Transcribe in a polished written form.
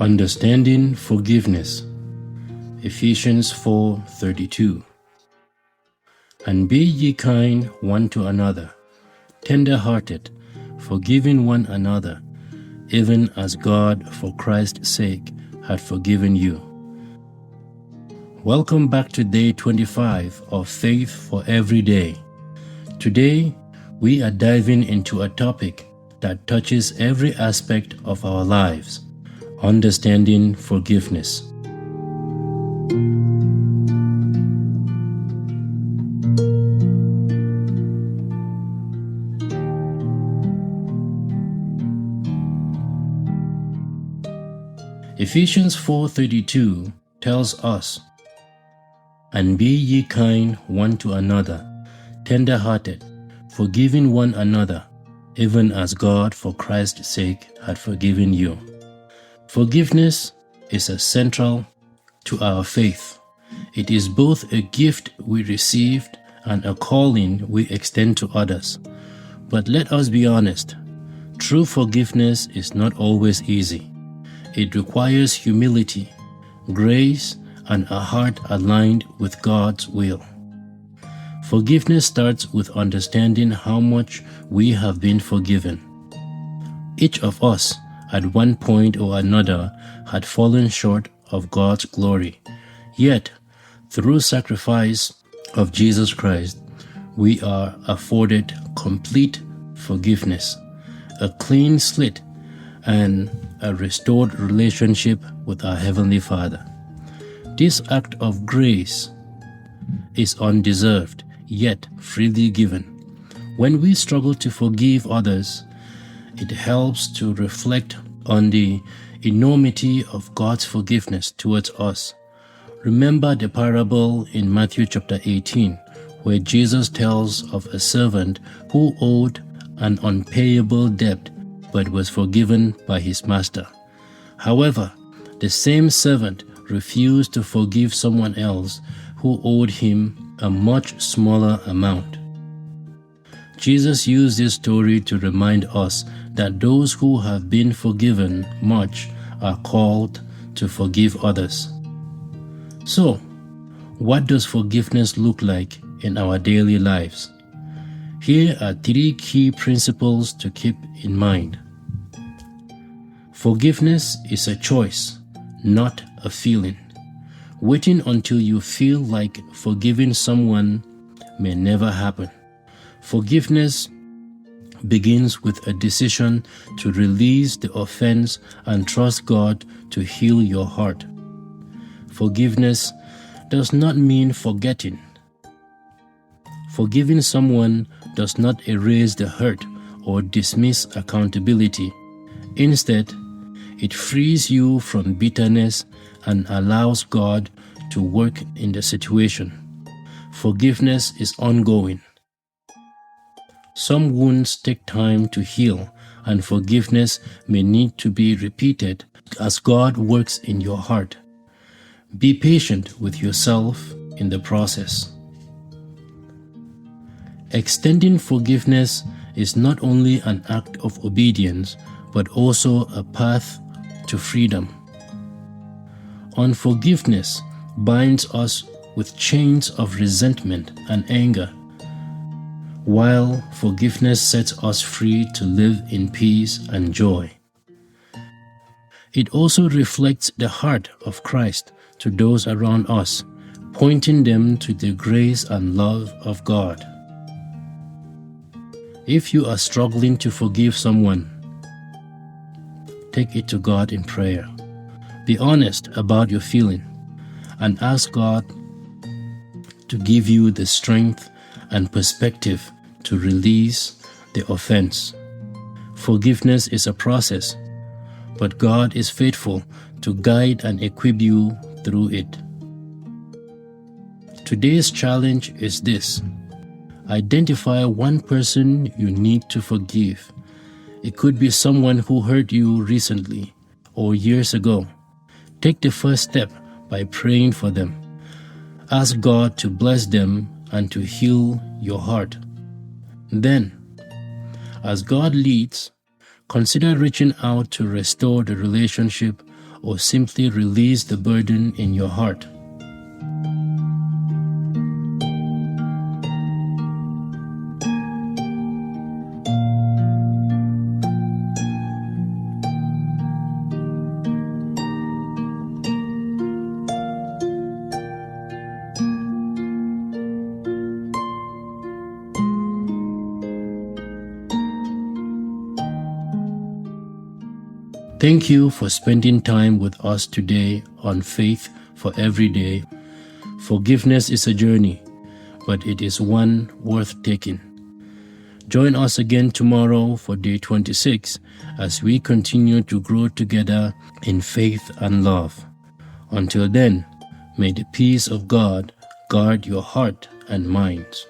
Understanding forgiveness. Ephesians 4:32. And be ye kind one to another, tender-hearted, forgiving one another, even as God for Christ's sake had forgiven you. Welcome back to day 25 of Faith for Every Day. Today, we are diving into a topic that touches every aspect of our lives: understanding forgiveness. Ephesians 4:32 tells us, "And be ye kind one to another, tender-hearted, forgiving one another, even as God for Christ's sake had forgiven you." Forgiveness is central to our faith. It is both a gift we received and a calling we extend to others. But let us be honest, true forgiveness is not always easy. It requires humility, grace, and a heart aligned with God's will. Forgiveness starts with understanding how much we have been forgiven. Each of us, at one point or another, had fallen short of God's glory. Yet, through sacrifice of Jesus Christ, we are afforded complete forgiveness, a clean slate, and a restored relationship with our Heavenly Father. This act of grace is undeserved, yet freely given. When we struggle to forgive others, it helps to reflect on the enormity of God's forgiveness towards us. Remember the parable in Matthew chapter 18, where Jesus tells of a servant who owed an unpayable debt but was forgiven by his master. However, the same servant refused to forgive someone else who owed him a much smaller amount. Jesus used this story to remind us that those who have been forgiven much are called to forgive others. So, what does forgiveness look like in our daily lives? Here are 3 key principles to keep in mind. Forgiveness is a choice, not a feeling. Waiting until you feel like forgiving someone may never happen. Forgiveness begins with a decision to release the offense and trust God to heal your heart. Forgiveness does not mean forgetting. Forgiving someone does not erase the hurt or dismiss accountability. Instead, it frees you from bitterness and allows God to work in the situation. Forgiveness is ongoing. Some wounds take time to heal, and forgiveness may need to be repeated as God works in your heart. Be patient with yourself in the process. Extending forgiveness is not only an act of obedience, but also a path to freedom. Unforgiveness binds us with chains of resentment and anger, while forgiveness sets us free to live in peace and joy. It also reflects the heart of Christ to those around us, pointing them to the grace and love of God. If you are struggling to forgive someone, take it to God in prayer. Be honest about your feeling and ask God to give you the strength and perspective to release the offense. Forgiveness is a process, but God is faithful to guide and equip you through it. Today's challenge is this: identify one person you need to forgive. It could be someone who hurt you recently or years ago. Take the first step by praying for them. Ask God to bless them and to heal your heart. Then, as God leads, consider reaching out to restore the relationship or simply release the burden in your heart. Thank you for spending time with us today on Faith for Every Day. Forgiveness is a journey, but it is one worth taking. Join us again tomorrow for day 26 as we continue to grow together in faith and love. Until then, may the peace of God guard your heart and minds.